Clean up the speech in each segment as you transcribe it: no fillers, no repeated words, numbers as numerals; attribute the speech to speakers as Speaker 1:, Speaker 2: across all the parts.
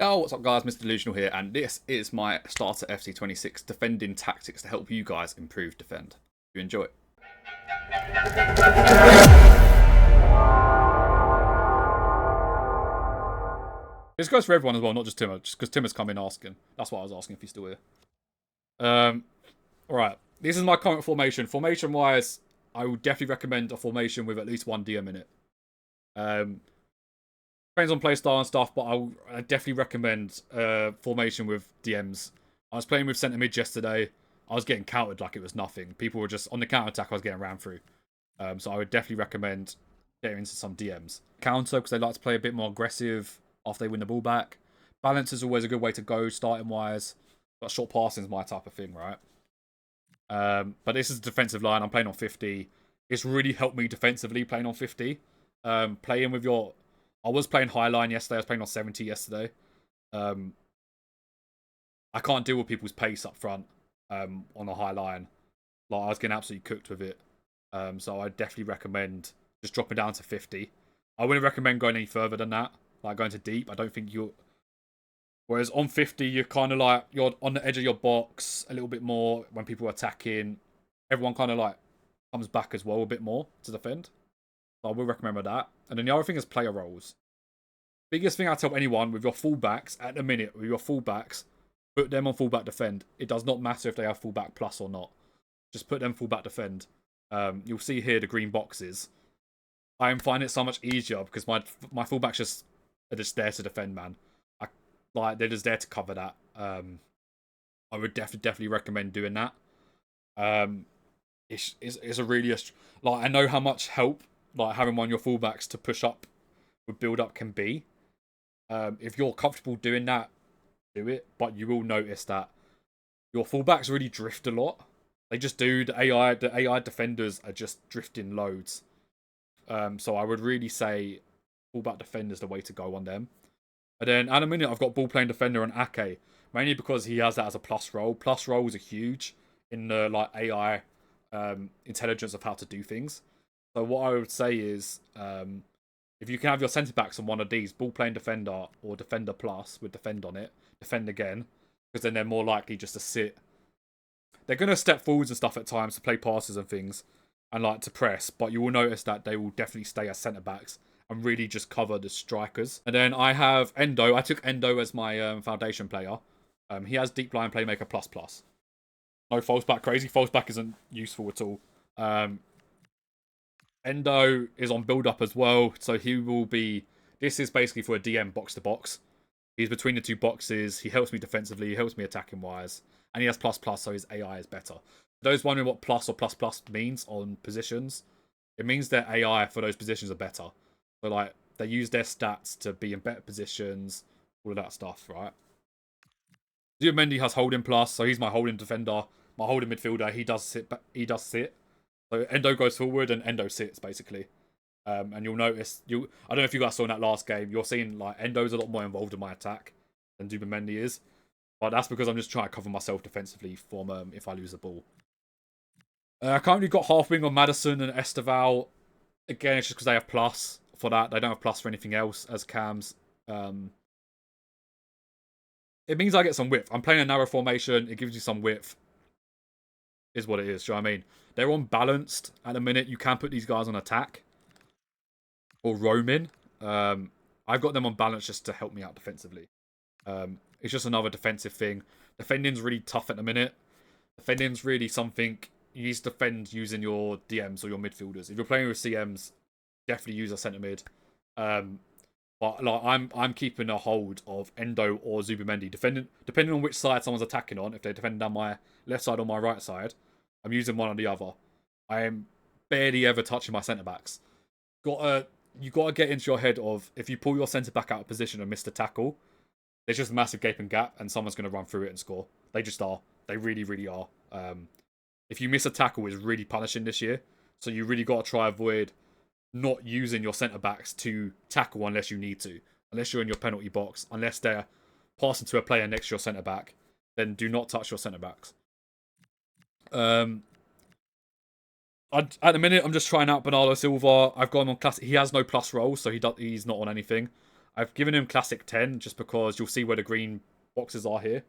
Speaker 1: Oh, what's up guys, Mr. Delusional here, and this is my starter FC26 defending tactics to help you guys improve defend. If you enjoy it. This goes for everyone as well, not just Timmer, just because Timmer's come in asking. That's why I was asking if he's still here. Alright, this is my current formation. Formation-wise, I would definitely recommend a formation with at least one DM in it. Depends on playstyle and stuff, but I definitely recommend formation with DMs. I was playing with centre mid yesterday. I was getting countered like it was nothing. People were just on the counter attack. I was getting ran through. So I would definitely recommend getting into some DMs. Counter because they like to play a bit more aggressive after they win the ball back. Balance is always a good way to go starting wise. But short passing is my type of thing, right? But this is a defensive line. I'm playing on 50. It's really helped me defensively playing on 50. Playing with your... I was playing high line yesterday. I was playing on 70 yesterday. I can't deal with people's pace up front on the high line. Like, I was getting absolutely cooked with it. So I definitely recommend just dropping down to 50. I wouldn't recommend going any further than that. Like, going to deep. I don't think you're... Whereas on 50, you're kind of like... You're on the edge of your box a little bit more when people are attacking. Everyone kind of like comes back as well a bit more to defend. So I will recommend that. And then the other thing is player roles. Biggest thing I tell anyone with your fullbacks at the minute, with your fullbacks, put them on fullback defend. It does not matter if they have fullback plus or not. Just put them fullback defend. You'll see here the green boxes. I am finding it so much easier because my fullbacks are just there to defend, man. They're just there to cover that. I would definitely recommend doing that. It's a really like, I know how much help like having one of your fullbacks to push up with build up can be. If you're comfortable doing that, do it. But you will notice that your fullbacks really drift a lot. They just do. The AI defenders are just drifting loads. So I would really say fullback defender's the way to go on them. And then at a minute I've got ball playing defender on Ake, mainly because he has that as a plus role. Plus roles are huge in the like AI intelligence of how to do things. So what I would say is, if you can have your centre backs on one of these, ball playing defender or defender plus with defend on it, defend again, because then they're more likely just to sit. They're going to step forwards and stuff at times to play passes and things, and like to press, but you will notice that they will definitely stay as centre backs and really just cover the strikers. And then I have Endo. I took Endo as my foundation player. He has deep line playmaker plus plus. No false back crazy. False back isn't useful at all. Endo is on build up as well, so he will be... This is basically for a DM box to box. He's between the two boxes. He helps me defensively. He helps me attacking wise. And he has plus plus, so his AI is better. For those wondering what plus or plus plus means on positions, it means their AI for those positions are better. So like, they use their stats to be in better positions, all of that stuff, right? Zubimendi has holding plus, so he's my holding defender. My holding midfielder, he does sit. So Endo goes forward and Endo sits, basically. And you'll notice... I don't know if you guys saw in that last game, you're seeing like Endo's a lot more involved in my attack than Zubimendi is. But that's because I'm just trying to cover myself defensively from if I lose the ball. I currently got half wing on Madison and Esteval. Again, it's just because they have plus for that. They don't have plus for anything else as cams. It means I get some width. I'm playing a narrow formation. It gives you some width. Is what it is. Do you know what I mean? They're unbalanced at the minute. You can put these guys on attack or roaming. I've got them on balance just to help me out defensively. It's just another defensive thing. Defending's really tough at the minute. Defending's really something you need to defend using your DMs or your midfielders. If you're playing with CMs, definitely use a centre mid. But like I'm keeping a hold of Endo or Zubimendi, depending on which side someone's attacking on. If they're defending down my left side or my right side, I'm using one or the other. I am barely ever touching my centre backs. You gotta get into your head of, if you pull your centre back out of position and miss the tackle, there's just a massive gaping gap and someone's gonna run through it and score. They just are. They really, really are. If you miss a tackle, it's really punishing this year. So you really gotta try avoid not using your centre backs to tackle unless you need to. Unless you're in your penalty box, unless they're passing to a player next to your centre back, then do not touch your centre backs. At the minute, I'm just trying out Bernardo Silva. I've gone on classic. He has no plus roll, so he's not on anything. I've given him Classic 10 just because you'll see where the green boxes are here.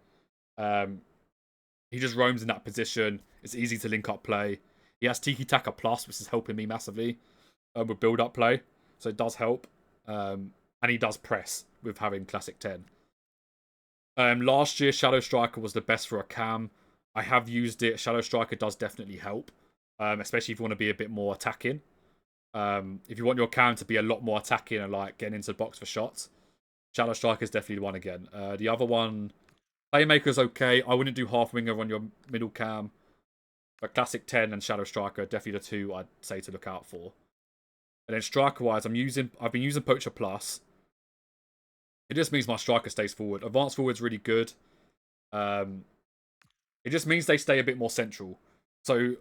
Speaker 1: He just roams in that position. It's easy to link up play. He has Tiki Taka Plus, which is helping me massively with build up play. So it does help. And he does press with having Classic 10. Last year, Shadow Striker was the best for a cam. I have used it. Shadow Striker does definitely help, especially if you want to be a bit more attacking. If you want your cam to be a lot more attacking and like getting into the box for shots, Shadow Striker is definitely the one again. The other one, Playmaker's okay. I wouldn't do half winger on your middle cam, but Classic 10 and Shadow Striker are definitely the two I'd say to look out for. And then striker wise, I've been using Poacher Plus. It just means my striker stays forward. Advanced forward's really good. It just means they stay a bit more central. So,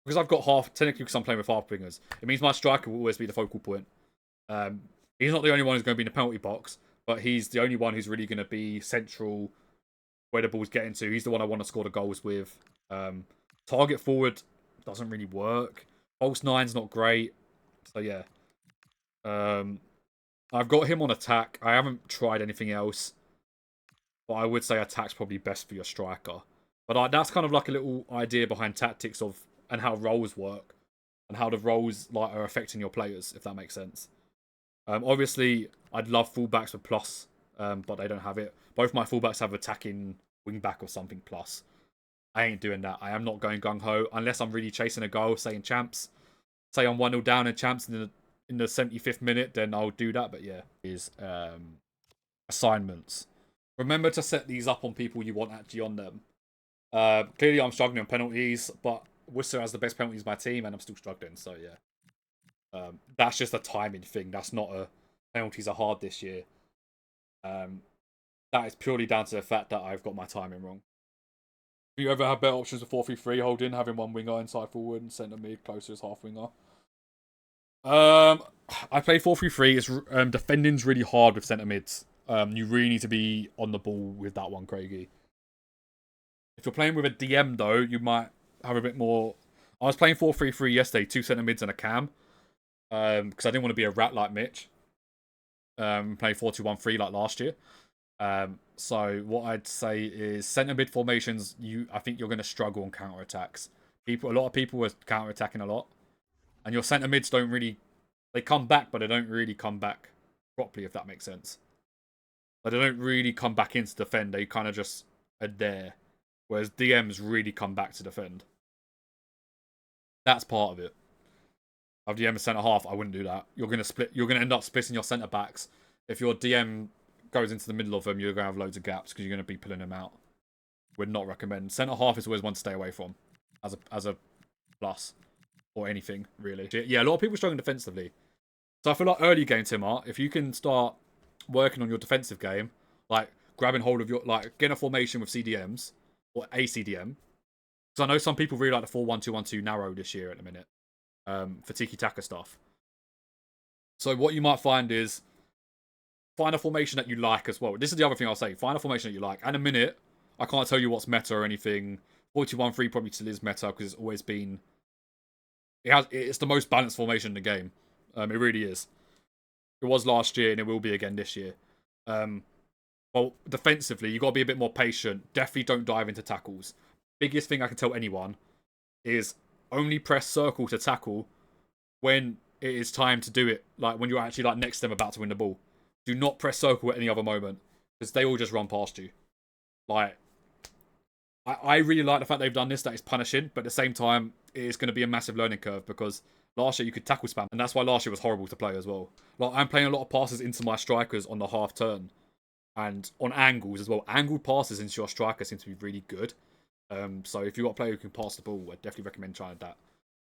Speaker 1: because I've got technically because I'm playing with half wingers, it means my striker will always be the focal point. He's not the only one who's going to be in the penalty box, but he's the only one who's really going to be central where the ball's getting to. He's the one I want to score the goals with. Target forward doesn't really work. False nine's not great. So, yeah. I've got him on attack. I haven't tried anything else. But I would say attack's probably best for your striker. But that's kind of like a little idea behind tactics of and how roles work. And how the roles like are affecting your players, if that makes sense. Obviously, I'd love fullbacks with plus, but they don't have it. Both my fullbacks have attacking wingback or something plus. I ain't doing that. I am not going gung-ho unless I'm really chasing a goal, say in champs. Say I'm 1-0 down in champs in the 75th minute, then I'll do that. But yeah, is assignments. Remember to set these up on people you want actually on them. Clearly, I'm struggling on penalties, but Worcester has the best penalties in my team, and I'm still struggling. So yeah, that's just a timing thing. That's not a penalties are hard this year. That is purely down to the fact that I've got my timing wrong. Do you ever have better options with 4-3-3 holding, having one winger inside forward and centre mid closer as half winger? I play 4-3-3. It's defending's really hard with centre mids. You really need to be on the ball with that one, Craigie. If you're playing with a DM though, you might have a bit more. I was playing 4-3-3 yesterday, 2 centre mids and a cam, because I didn't want to be a rat like Mitch. Playing 4-2-1-3 like last year. So what I'd say is centre mid formations. I think you're going to struggle on counter attacks. A lot of people were counter attacking a lot, and your centre mids don't really. They come back, but they don't really come back properly. If that makes sense. But they don't really come back in to defend. They kind of just are there. Whereas DMs really come back to defend. That's part of it. Of DM a centre half, I wouldn't do that. You're gonna end up splitting your centre backs. If your DM goes into the middle of them, you're gonna have loads of gaps because you're gonna be pulling them out. Would not recommend. Centre half is always one to stay away from, as a plus or anything really. Yeah, a lot of people struggling defensively. So I feel like early game, Timar, if you can start working on your defensive game, like grabbing hold of getting a formation with CDMs or a CDM. Because I know some people really like the 4-1-2-1-2 narrow this year at the minute. For tiki-taka stuff. So what you might find is find a formation that you like as well. This is the other thing I'll say. Find a formation that you like. And a minute, I can't tell you what's meta or anything. 4-2-1-3 probably still is meta because it's always been. It's the most balanced formation in the game. It really is. It was last year and it will be again this year. Well, defensively, you've got to be a bit more patient. Definitely don't dive into tackles. Biggest thing I can tell anyone is only press circle to tackle when it is time to do it. Like when you're actually like next to them about to win the ball. Do not press circle at any other moment because they all just run past you. Like, I really like the fact they've done this. That is punishing, but at the same time, it is going to be a massive learning curve because last year you could tackle spam, and that's why last year was horrible to play as well. Like I'm playing a lot of passes into my strikers on the half turn, and on angles as well. Angled passes into your striker seem to be really good. So if you've got a player who can pass the ball, I definitely recommend trying that.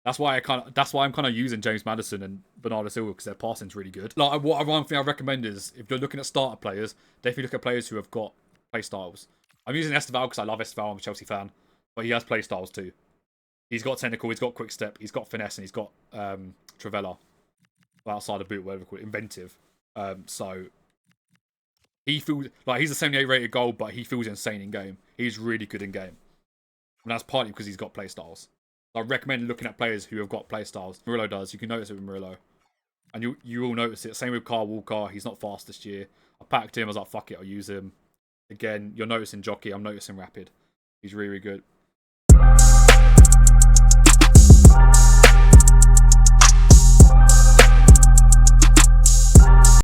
Speaker 1: That's why I'm kind of using James Maddison and Bernardo Silva because their passing's really good. Like one thing I recommend is if you're looking at starter players, definitely look at players who have got play styles. I'm using Esteval because I love Esteval. I'm a Chelsea fan, but he has play styles too. He's got technical, he's got quick step, he's got finesse, and he's got Travella outside the boot, whatever we call it, inventive. So he feels like he's a 78 rated goal, but he feels insane in game. He's really good in game, and that's partly because he's got play styles. I recommend looking at players who have got play styles. Murillo does. You can notice it with Murillo. And you will notice it. Same with Carl Walker. He's not fast this year. I packed him. I was like, fuck it, I'll use him. Again, you're noticing Jockey. I'm noticing Rapid. He's really, really good.